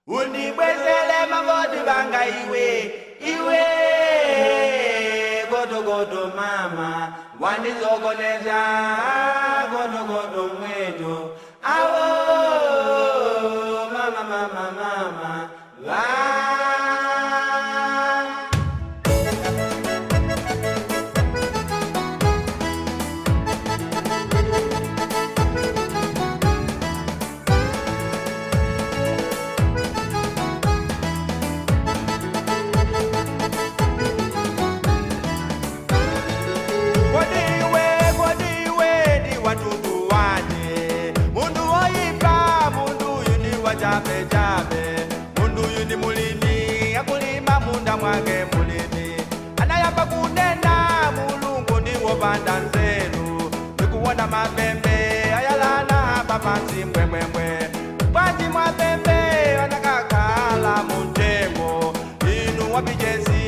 Mundibwezere Mavote banga iwe godo godo mama wandizogoneza godo godo mweto awo mama jabe mundu yuni mulimi akulima munda mwange mulimi anayamba kunena mulungu ndiwo banda nzeru ndikuona mapembe ayalana hapa pansi mbwembwembwe pansi mwapembe anakakala mutemo inu wabijezi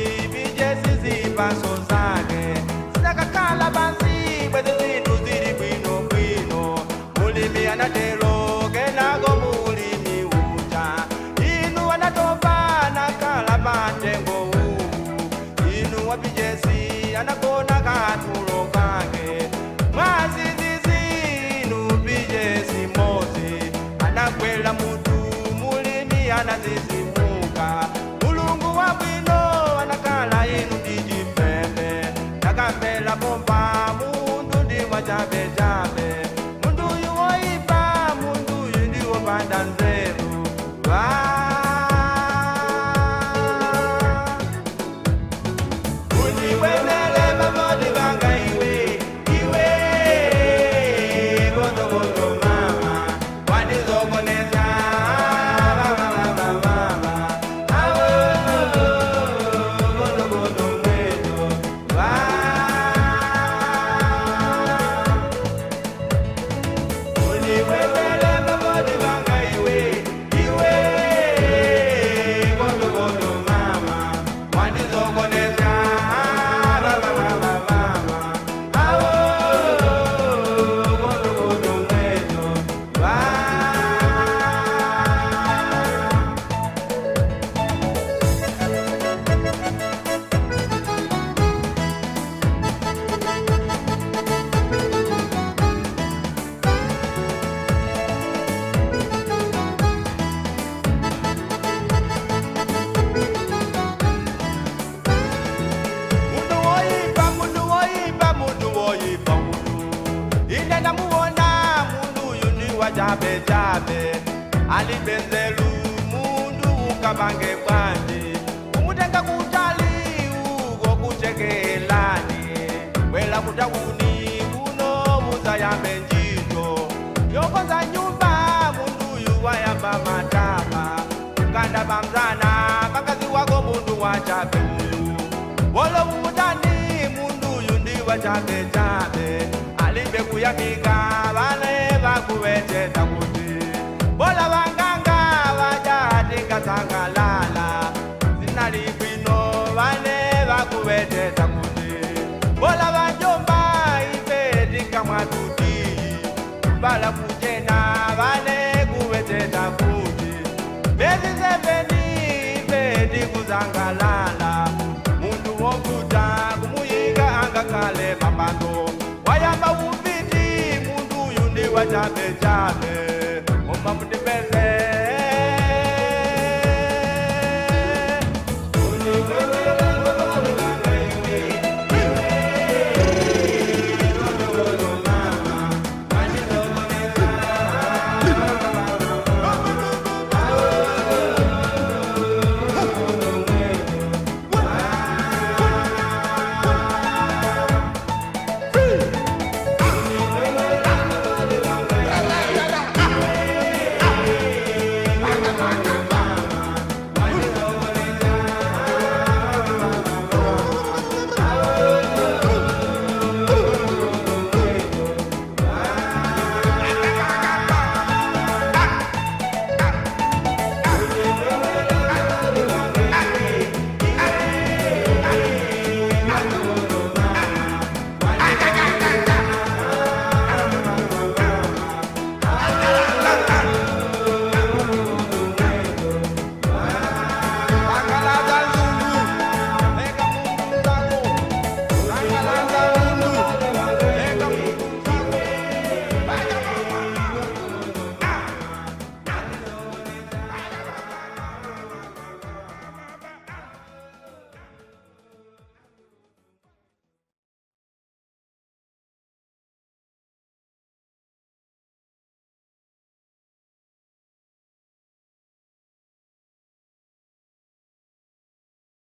zipaso zake sinakakala pansi bwezi zintu zili bwino mulimi anatelo kenago wabijezi anakona katulo kake mwazizizinu bijezi mozi anakwela mutu mulimi anazizimuka mulungu wa bwino anakala inu dijipembe nakambela bomba mundu ndiwa jabe mundu yuwoipa mundu yundiwo banda nzeru jabe alibenzelu mundu ukabange bwandi umutenga kutali ugo kutekelani wela kutawuni kuno muza ya menjito yokoza nyumba mundu yuwayamba matama ukanda bamzana kakazi wako mundu wa jabe wolo mutani mundu yundi wa jabe alibe kuyamika vale vakuwete takuti bola vanganga vajatinga sangalala zinalibwino vale vakuwete takuti bola vanjomba ife tinga mwatuti bala kujena vale kuwete takuti bezi zeveni ife tikuzangalala mundu wokuta kumuyiga anga kale mapando wayamba upiti mundu yundi wa jabe Mundibwezere